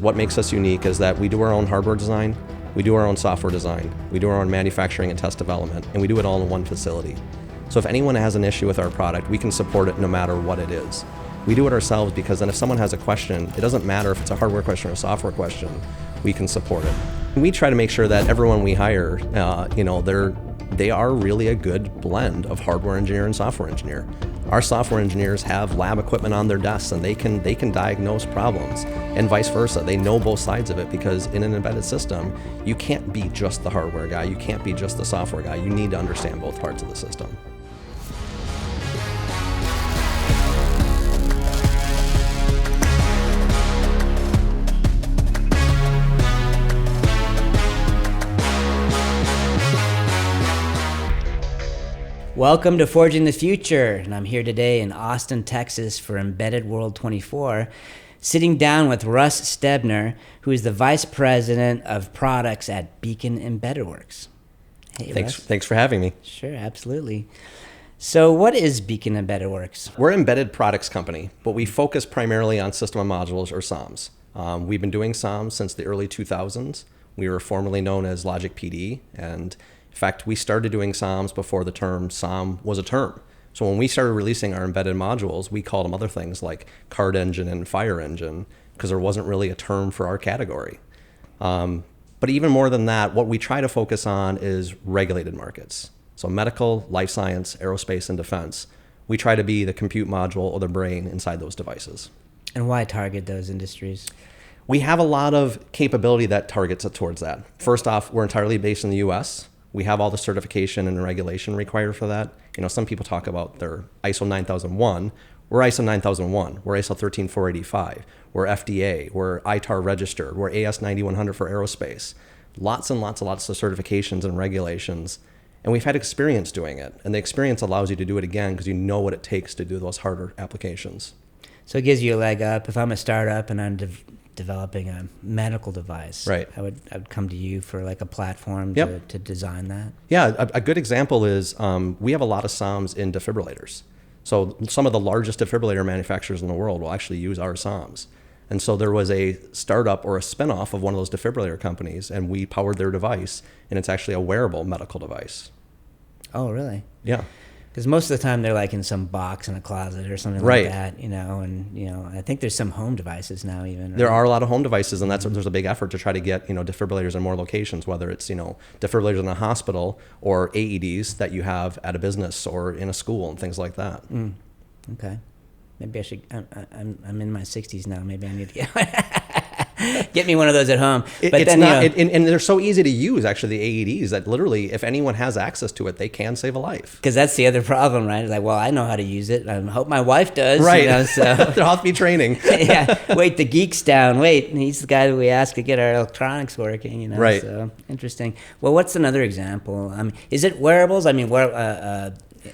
What makes us unique is that we do our own hardware design, we do our own software design, we do our own manufacturing and test development, and we do it all in one facility. So if anyone has an issue with our product, we can support it no matter what it is. We do it ourselves because then if someone has a question, it doesn't matter if it's a hardware question or a software question, we can support it. We try to make sure that everyone we hire, they are really a good blend of hardware engineer and software engineer. Our software engineers have lab equipment on their desks and they can diagnose problems, and vice versa. They know both sides of it because in an embedded system, you can't be just the hardware guy, you can't be just the software guy. You need to understand both parts of the system. Welcome to Forging the Future, and I'm here today in Austin, Texas for Embedded World 24, sitting down with Russ Stebner, who is the Vice President of Products at Beacon EmbeddedWorks. Hey, Russ. Russ. Thanks for having me. Sure, absolutely. So what is Beacon EmbeddedWorks? We're an embedded products company, but we focus primarily on system of modules or SOMs. We've been doing SOMs since the early 2000s. We were formerly known as Logic PD, and in fact, we started doing SOMs before the term SOM was a term. So when we started releasing our embedded modules, we called them other things like card engine and fire engine because there wasn't really a term for our category. But even more than that, what we try to focus on is regulated markets. So medical, life science, aerospace, and defense. We try to be the compute module or the brain inside those devices. And why target those industries? We have a lot of capability that targets it towards that. First off, we're entirely based in the US. We have all the certification and regulation required for that. You know, some people talk about their ISO 9001. We're ISO 9001. We're ISO 13485. We're FDA. We're ITAR registered. We're AS 9100 for aerospace. Lots and lots of certifications and regulations. And we've had experience doing it. And the experience allows you to do it again because you know what it takes to do those harder applications. So it gives you a leg up. If I'm a startup and I'm developing a medical device, right, I would come to you for like a platform to design that. Yeah, a good example is we have a lot of SOMs in defibrillators. So some of the largest defibrillator manufacturers in the world will actually use our SOMs. And so there was a startup or a spinoff of one of those defibrillator companies, and we powered their device, and it's actually a wearable medical device. Oh, really? Yeah. Because most of the time they're like in some box in a closet or something like that, and I think there's some home devices now even. Right? There are a lot of home devices, and there's a big effort to try to get, defibrillators in more locations, whether it's, defibrillators in a hospital or AEDs that you have at a business or in a school and things like that. Okay. Maybe I should, I'm in my 60s now, maybe I need to get me one of those at home. And they're so easy to use, actually, the AEDs, that literally, if anyone has access to it, they can save a life. Because that's the other problem, right? It's like, well, I know how to use it. I hope my wife does. Right. So there'll have to be training. Yeah. Wait, the geek's down. Wait, he's the guy that we ask to get our electronics working. Right. So interesting. Well, what's another example? Is it wearables?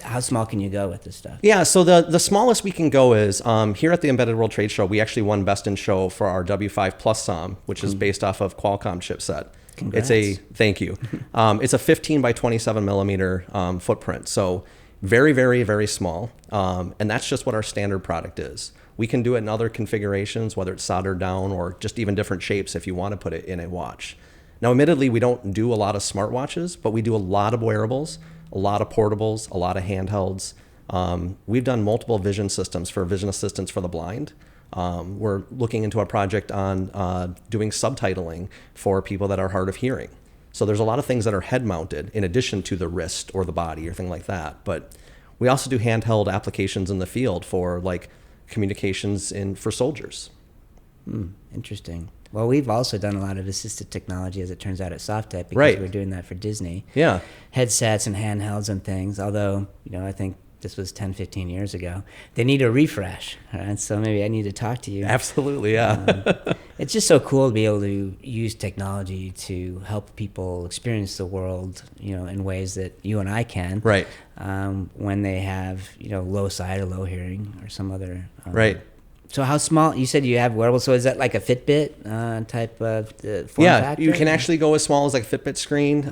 How small can you go with this stuff? Yeah, so the smallest we can go is here at the Embedded World Trade Show, we actually won Best in Show for our W5 Plus SOM, which is based off of Qualcomm chipset. Congrats. Thank you. It's a 15 by 27 millimeter footprint, so very, very, very small, and that's just what our standard product is. We can do it in other configurations, whether it's soldered down or just even different shapes if you want to put it in a watch. Now, admittedly, we don't do a lot of smartwatches, but we do a lot of wearables, a lot of portables, a lot of handhelds. We've done multiple vision systems for vision assistance for the blind. We're looking into a project on doing subtitling for people that are hard of hearing. So there's a lot of things that are head mounted in addition to the wrist or the body or thing like that. But we also do handheld applications in the field for like communications for soldiers. Interesting. Well, we've also done a lot of assistive technology, as it turns out, at Softech, because we're doing that for Disney. Yeah. Headsets and handhelds and things, although, I think this was 10, 15 years ago. They need a refresh, right? So maybe I need to talk to you. Absolutely, yeah. It's just so cool to be able to use technology to help people experience the world, in ways that you and I can. Right. When they have, low sight or low hearing or some other... right. So how small? You said you have wearables. So is that like a Fitbit type of form factor? You can actually go as small as like a Fitbit screen.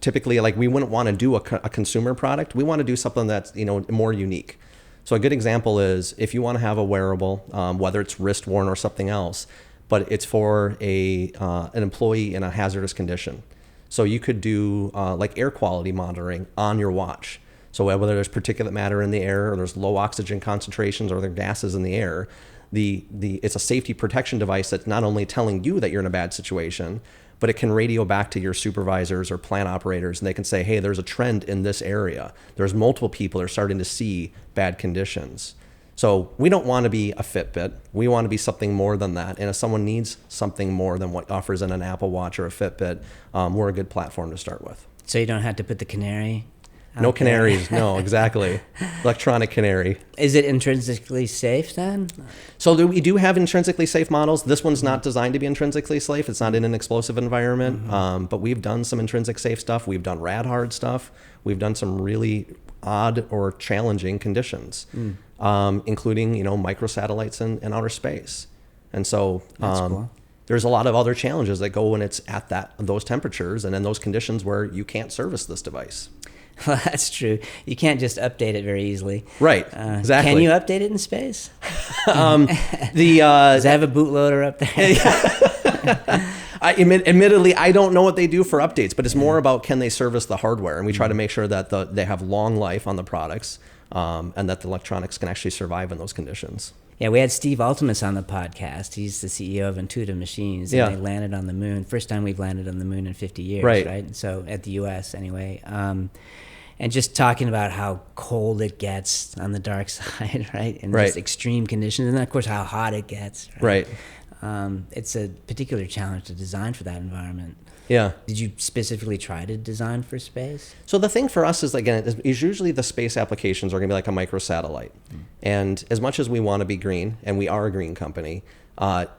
Typically, like we wouldn't want to do a consumer product. We want to do something that's more unique. So a good example is if you want to have a wearable, whether it's wrist worn or something else, but it's for an employee in a hazardous condition. So you could do like air quality monitoring on your watch. So whether there's particulate matter in the air, or there's low oxygen concentrations, or there are gases in the air, it's a safety protection device that's not only telling you that you're in a bad situation, but it can radio back to your supervisors or plant operators, and they can say, hey, there's a trend in this area. There's multiple people that are starting to see bad conditions. So we don't want to be a Fitbit. We want to be something more than that. And if someone needs something more than what offers in an Apple Watch or a Fitbit, we're a good platform to start with. So you don't have to put the canary? No canaries. No, exactly. Electronic canary. Is it intrinsically safe then? So we do have intrinsically safe models. This one's not designed to be intrinsically safe. It's not in an explosive environment. But we've done some intrinsic safe stuff. We've done rad hard stuff. We've done some really odd or challenging conditions, including microsatellites in outer space. And so That's cool. There's a lot of other challenges that go when it's at those temperatures and in those conditions where you can't service this device. Well, that's true. You can't just update it very easily. Right. Exactly. Can you update it in space? Does it have a bootloader up there? Admittedly, I don't know what they do for updates, but it's more about can they service the hardware, and we try to make sure that they have long life on the products, and that the electronics can actually survive in those conditions. Yeah, we had Steve Altimus on the podcast. He's the CEO of Intuitive Machines, and they landed on the moon. First time we've landed on the moon in 50 years, right? So at the U.S. anyway. And just talking about how cold it gets on the dark side, right? And just extreme conditions, and then of course how hot it gets, right? It's a particular challenge to design for that environment. Yeah. Did you specifically try to design for space? So the thing for us is, again, is usually the space applications are going to be like a microsatellite. And as much as we want to be green, and we are a green company,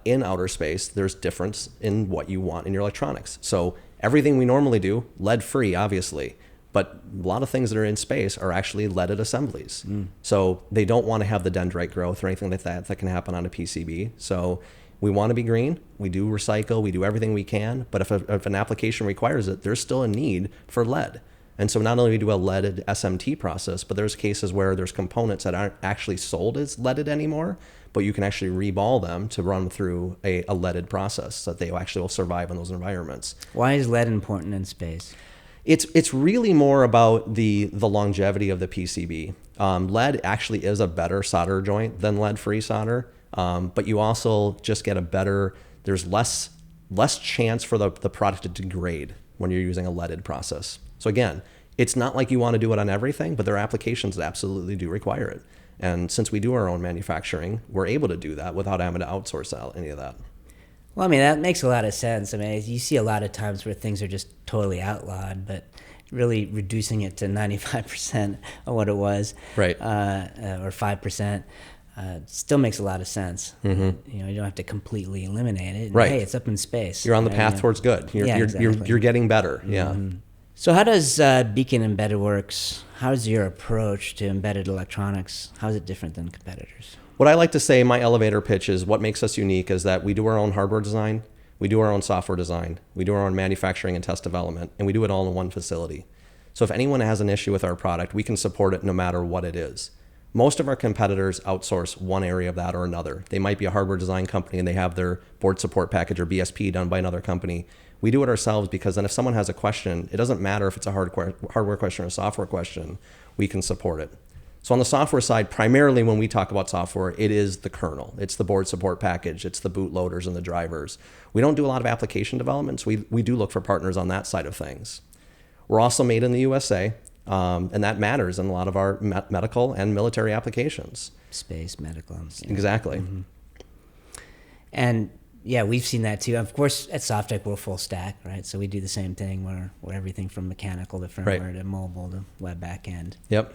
in outer space, there's difference in what you want in your electronics. So everything we normally do, lead-free, obviously. But a lot of things that are in space are actually leaded assemblies. So they don't want to have the dendrite growth or anything like that can happen on a PCB. So we want to be green. We do recycle. We do everything we can. But if an application requires it, there's still a need for lead. And so not only do we do a leaded SMT process, but there's cases where there's components that aren't actually sold as leaded anymore, but you can actually reball them to run through a leaded process so that they actually will survive in those environments. Why is lead important in space? It's really more about the longevity of the PCB. Lead actually is a better solder joint than lead-free solder, but you also just get there's less chance for the product to degrade when you're using a leaded process. So again, it's not like you want to do it on everything, but there are applications that absolutely do require it. And since we do our own manufacturing, we're able to do that without having to outsource out any of that. Well, I mean, that makes a lot of sense. I mean, you see a lot of times where things are just totally outlawed, but really reducing it to 95% of what it was, right, or 5%, still makes a lot of sense. Mm-hmm. You don't have to completely eliminate it. And, right. hey, it's up in space. You're on the path towards good. You're getting better. Yeah. So how does Beacon EmbeddedWorks, how's your approach to embedded electronics, how is it different than competitors? What I like to say, my elevator pitch is what makes us unique is that we do our own hardware design, we do our own software design, we do our own manufacturing and test development, and we do it all in one facility. So if anyone has an issue with our product, we can support it no matter what it is. Most of our competitors outsource one area of that or another. They might be a hardware design company and they have their board support package or BSP done by another company. We do it ourselves because then if someone has a question, it doesn't matter if it's a hardware question or a software question, we can support it. So on the software side, primarily when we talk about software, it is the kernel. It's the board support package. It's the bootloaders and the drivers. We don't do a lot of application development, so we do look for partners on that side of things. We're also made in the USA, and that matters in a lot of our medical and military applications. Space, medical. Yeah. Exactly. Mm-hmm. And yeah, we've seen that too. Of course, at SoftTech, we're full stack, right? So we do the same thing. We're everything from mechanical to firmware to mobile to web backend. Yep.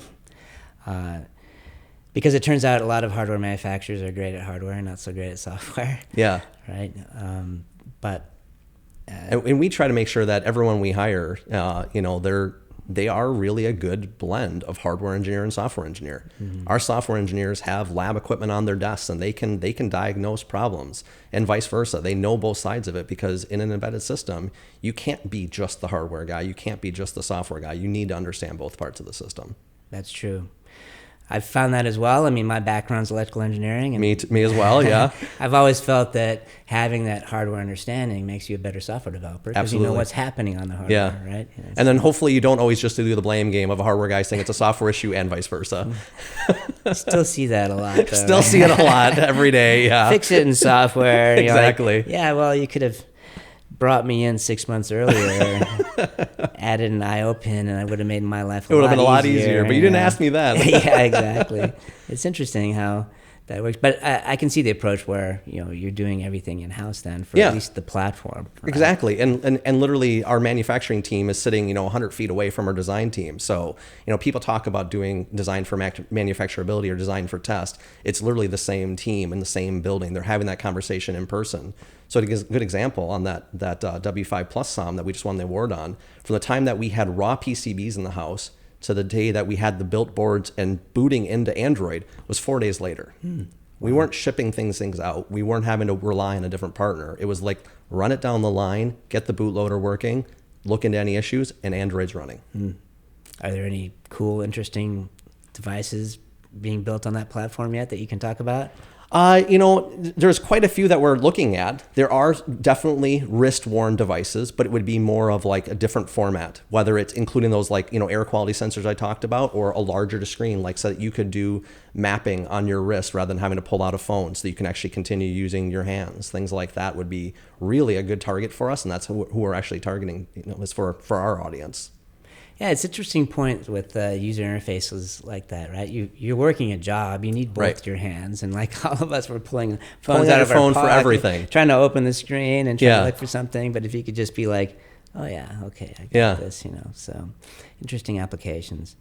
Because it turns out a lot of hardware manufacturers are great at hardware and not so great at software. Yeah. Right. And we try to make sure that everyone we hire, they are really a good blend of hardware engineer and software engineer. Mm-hmm. Our software engineers have lab equipment on their desks and they can diagnose problems, and vice versa. They know both sides of it because in an embedded system, you can't be just the hardware guy. You can't be just the software guy. You need to understand both parts of the system. That's true. I've found that as well. I mean, my background's electrical engineering. And Me as well, yeah. I've always felt that having that hardware understanding makes you a better software developer because you know what's happening on the hardware, right? And then hopefully you don't always just do the blame game of a hardware guy saying it's a software issue and vice versa. Still see that a lot, though. Still see it a lot every day, yeah. Fix it in software. Exactly. Like, yeah, well, you could have brought me in 6 months earlier, added an I/O pin, and I would have made my life a lot easier. But you didn't ask me that. Yeah, exactly. It's interesting how that works. But I can see the approach where you're doing everything in-house then for at least the platform. Right? Exactly. And literally our manufacturing team is sitting 100 feet away from our design team. So people talk about doing design for manufacturability or design for test. It's literally the same team in the same building. They're having that conversation in person. So to give a good example on that W5 Plus SOM that we just won the award on, from the time that we had raw PCBs in the house to the day that we had the built boards and booting into Android was 4 days later. We weren't shipping things out. We weren't having to rely on a different partner. It was like run it down the line, get the bootloader working, look into any issues, and Android's running. Are there any cool, interesting devices being built on that platform yet that you can talk about? There's quite a few that we're looking at. There are definitely wrist-worn devices, but it would be more of like a different format, whether it's including those like, air quality sensors I talked about, or a larger screen, like so that you could do mapping on your wrist rather than having to pull out a phone so that you can actually continue using your hands. Things like that would be really a good target for us, and that's who we're actually targeting, is for our audience. Yeah, it's an interesting point with user interfaces like that, right? You're working a job, you need both your hands, and like all of us, we're pulling phones out of our pocket, for everything, trying to open the screen and trying to look for something. But if you could just be like, oh yeah, okay, I get this, So interesting applications.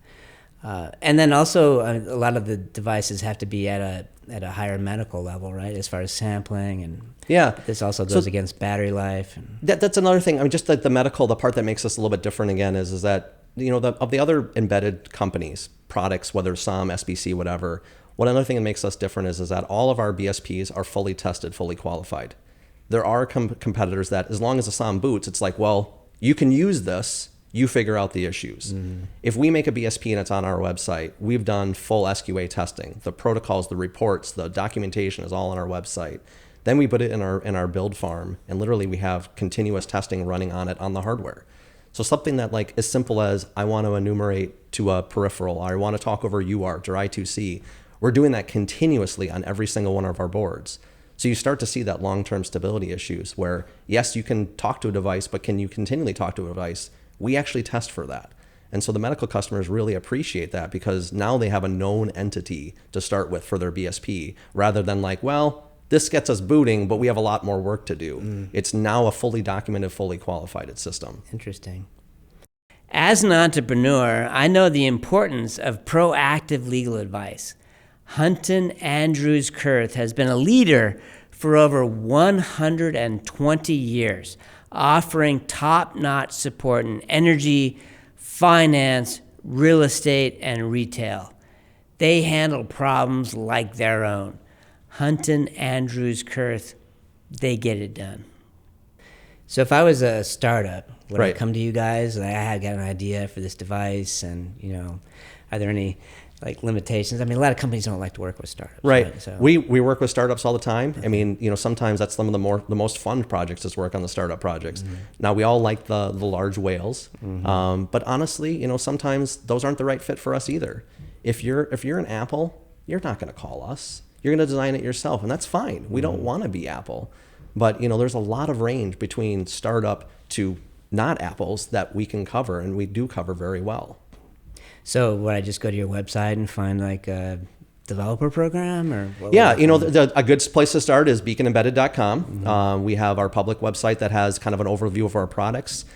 And then also a lot of the devices have to be at a higher medical level, right? As far as sampling and this also goes against battery life. And that's another thing. I mean, just the medical, the part that makes us a little bit different again is that of the other embedded companies, products, whether SOM, SBC, whatever. Another thing that makes us different is that all of our BSPs are fully tested, fully qualified. There are competitors that, as long as the SOM boots, it's like, well, you can use this. You figure out the issues. If we make a BSP and it's on our website, we've done full SQA testing. The protocols, the reports, the documentation is all on our website. Then we put it in our build farm, and literally we have continuous testing running on it on the hardware. So something that like as simple as I want to enumerate to a peripheral, or I want to talk over UART or I2C, we're doing that continuously on every single one of our boards. So you start to see that long-term stability issues where, yes, you can talk to a device, but can you continually talk to a device? We actually test for that. And so the medical customers really appreciate that because now they have a known entity to start with for their BSP rather than like, well, this gets us booting, but we have a lot more work to do. It's now a fully documented, fully qualified system. Interesting. As an entrepreneur, I know the importance of proactive legal advice. Hunton Andrews Kurth has been a leader for over 120 years, offering top-notch support in energy, finance, real estate, and retail. They handle problems like their own. Hunton Andrews Kurth, they get it done. So if I was a startup, would I come to you guys and I had got an idea for this device, and are there any like limitations? I mean, a lot of companies don't like to work with startups. Right. So we work with startups all the time. I mean, sometimes that's some of the most fun projects is work on the startup projects. Now we all like the large whales, but honestly, sometimes those aren't the right fit for us either. If you're an Apple, you're not going to call us. You're going to design it yourself, and that's fine. We don't want to be Apple, but there's a lot of range between startup to not Apples that we can cover, and we do cover very well. So would I just go to your website and find like a developer program, or what? Yeah, a good place to start is beaconembed.com. We have our public website that has kind of an overview of our products.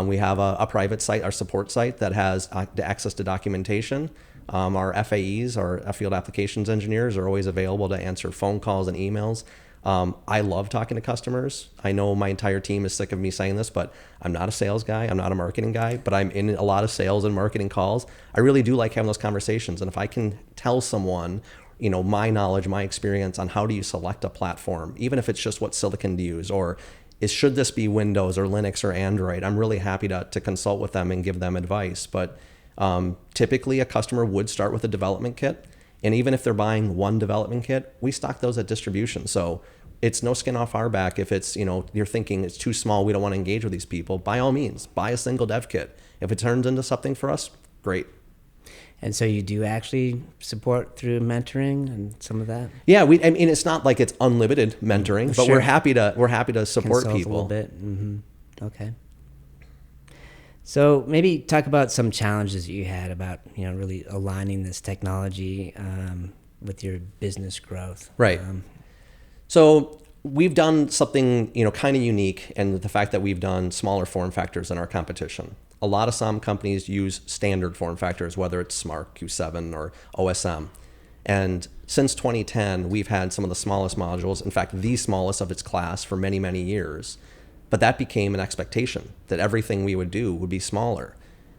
We have a private site, our support site, that has access to documentation. Our FAEs, our field applications engineers, are always available to answer phone calls and emails. I love talking to customers. I know my entire team is sick of me saying this, but I'm not a sales guy. I'm not a marketing guy, but I'm in a lot of sales and marketing calls. I really do like having those conversations. And if I can tell someone, my knowledge, my experience on how do you select a platform, even if it's just what silicon to use, or should this be Windows or Linux or Android, I'm really happy to consult with them and give them advice. But typically a customer would start with a development kit. And even if they're buying one development kit, we stock those at distribution. So it's no skin off our back. If it's, you're thinking it's too small, we don't want to engage with these people, by all means, buy a single dev kit. If it turns into something for us, great. And so you do actually support through mentoring and some of that? Yeah, I mean, it's not like it's unlimited mentoring, but we're happy to support Consult people. A little bit. Mm-hmm. Okay. So maybe talk about some challenges that you had about really aligning this technology with your business growth. Right. So we've done something kind of unique, and the fact that we've done smaller form factors than our competition. A lot of SOM companies use standard form factors, whether it's Smart, Q7, or OSM. And since 2010, we've had some of the smallest modules, in fact, the smallest of its class for many, many years. But that became an expectation that everything we would do would be smaller.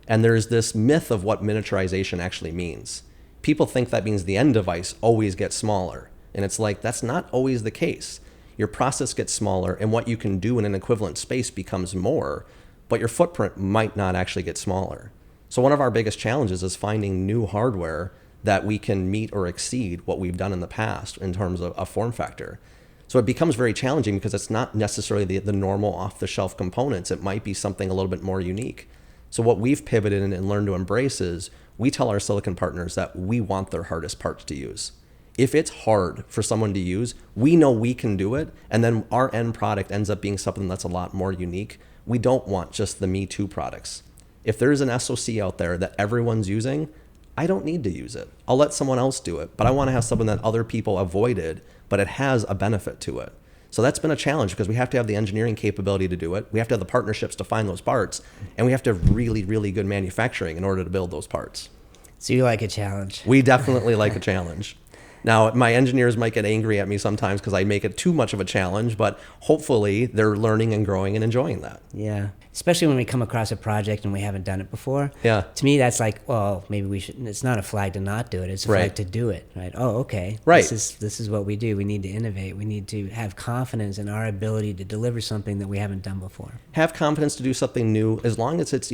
And there's this myth of what miniaturization actually means. People think that means the end device always gets smaller. And it's like, that's not always the case. Your process gets smaller, and what you can do in an equivalent space becomes more, but your footprint might not actually get smaller. So one of our biggest challenges is finding new hardware that we can meet or exceed what we've done in the past in terms of a form factor. So it becomes very challenging because it's not necessarily the normal off-the-shelf components. It might be something a little bit more unique. So what we've pivoted and learned to embrace is we tell our silicon partners that we want their hardest parts to use. If it's hard for someone to use, we know we can do it, and then our end product ends up being something that's a lot more unique. We don't want just the Me Too products. If there's an SoC out there that everyone's using, I don't need to use it. I'll let someone else do it, but I want to have something that other people avoided, but it has a benefit to it. So that's been a challenge because we have to have the engineering capability to do it. We have to have the partnerships to find those parts, and we have to have really, really good manufacturing in order to build those parts. So you like a challenge? We definitely like a challenge. Now, my engineers might get angry at me sometimes because I make it too much of a challenge, but hopefully they're learning and growing and enjoying that. Yeah, especially when we come across a project and we haven't done it before. Yeah. To me, that's like, well, maybe we should. It's not a flag to not do it. It's a flag to do it. Right. Oh, okay. Right. This is what we do. We need to innovate. We need to have confidence in our ability to deliver something that we haven't done before. Have confidence to do something new as long as it's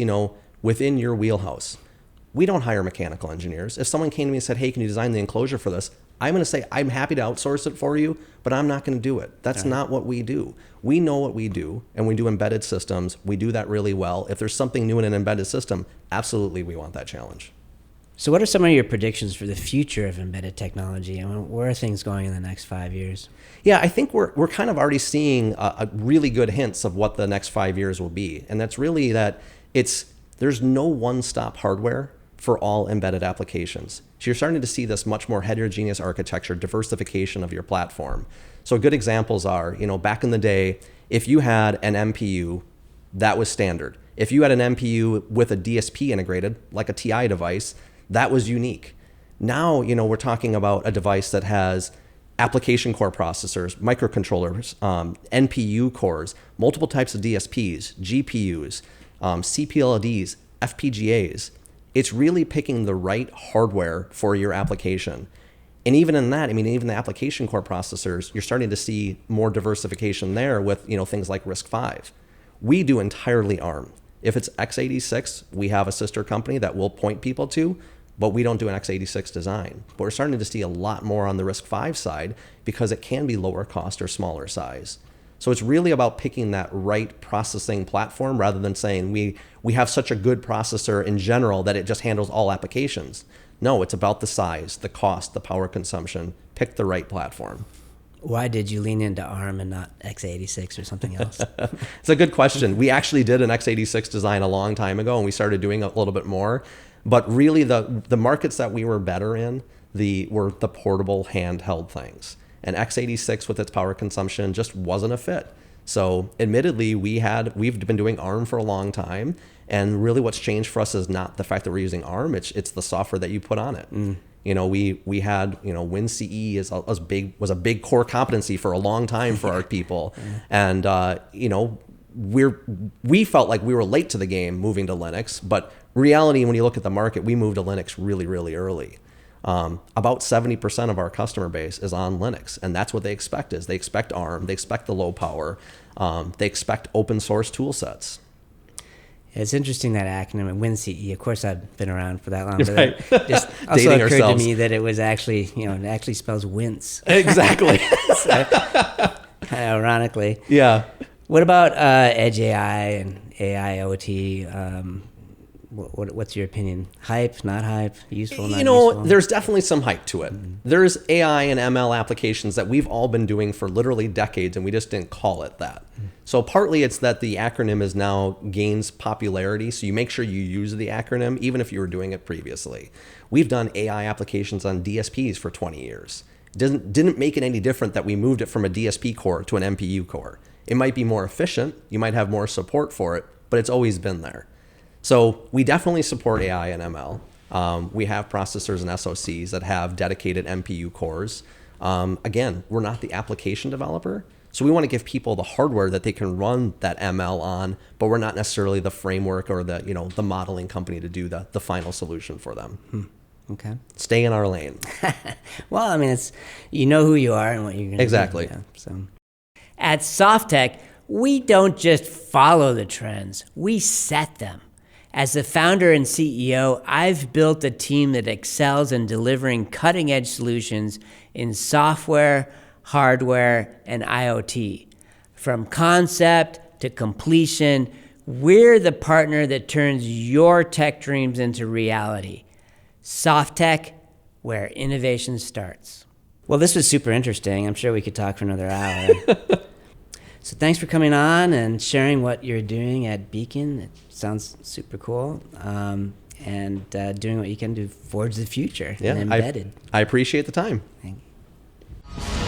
within your wheelhouse. We don't hire mechanical engineers. If someone came to me and said, "Hey, can you design the enclosure for this?" I'm going to say, I'm happy to outsource it for you, but I'm not going to do it. That's not what we do. We know what we do, and we do embedded systems. We do that really well. If there's something new in an embedded system, absolutely we want that challenge. So what are some of your predictions for the future of embedded technology? I mean, where are things going in the next 5 years? Yeah, I think we're kind of already seeing a really good hints of what the next 5 years will be. And that's really that there's no one-stop hardware for all embedded applications. So you're starting to see this much more heterogeneous architecture, diversification of your platform. So good examples are, back in the day, if you had an MPU, that was standard. If you had an MPU with a DSP integrated, like a TI device, that was unique. Now, we're talking about a device that has application core processors, microcontrollers, NPU cores, multiple types of DSPs, GPUs, CPLDs, FPGAs. It's really picking the right hardware for your application. And even in that, even the application core processors, you're starting to see more diversification there with, things like RISC-V. We do entirely ARM. If it's x86, we have a sister company that we'll point people to, but we don't do an x86 design. But we're starting to see a lot more on the RISC-V side because it can be lower cost or smaller size. So it's really about picking that right processing platform rather than saying we have such a good processor in general that it just handles all applications. No, it's about the size, the cost, the power consumption. Pick the right platform. Why did you lean into ARM and not x86 or something else? It's a good question. We actually did an x86 design a long time ago, and we started doing a little bit more. But really the markets that we were better in were the portable handheld things. And x86 with its power consumption just wasn't a fit. So admittedly, we've been doing ARM for a long time. And really what's changed for us is not the fact that we're using ARM, it's the software that you put on it. We had, WinCE was a big core competency for a long time for our people. And, we felt like we were late to the game moving to Linux, but reality, when you look at the market, we moved to Linux really, really early. About 70% of our customer base is on Linux, and that's what they expect they expect ARM, they expect the low power, they expect open source tool sets. It's interesting, that acronym, WinCE. Of course, I've been around for that long. But right. It just also Dating occurred ourselves. to me that it was actually, it actually spells wince. Exactly. So, ironically. Yeah. What about Edge AI and AIoT? What's your opinion? Hype, not hype, useful, not useful? There's definitely some hype to it. Mm-hmm. There's AI and ML applications that we've all been doing for literally decades, and we just didn't call it that. Mm-hmm. So partly it's that the acronym is now gains popularity, so you make sure you use the acronym, even if you were doing it previously. We've done AI applications on DSPs for 20 years. It didn't make it any different that we moved it from a DSP core to an MPU core. It might be more efficient, you might have more support for it, but it's always been there. So we definitely support AI and ML. We have processors and SoCs that have dedicated MPU cores. Again, we're not the application developer, so we want to give people the hardware that they can run that ML on, but we're not necessarily the framework or the modeling company to do the final solution for them. Okay. Stay in our lane. Well, I mean, it's who you are and what you're going to exactly. do. Yeah, so. At Softtek, we don't just follow the trends, we set them. As the founder and CEO, I've built a team that excels in delivering cutting-edge solutions in software, hardware, and IoT. From concept to completion, we're the partner that turns your tech dreams into reality. Softtek, where innovation starts. Well, this was super interesting. I'm sure we could talk for another hour. So thanks for coming on and sharing what you're doing at Beacon. It sounds super cool. And doing what you can to forge the future in embedded. I appreciate the time. Thank you.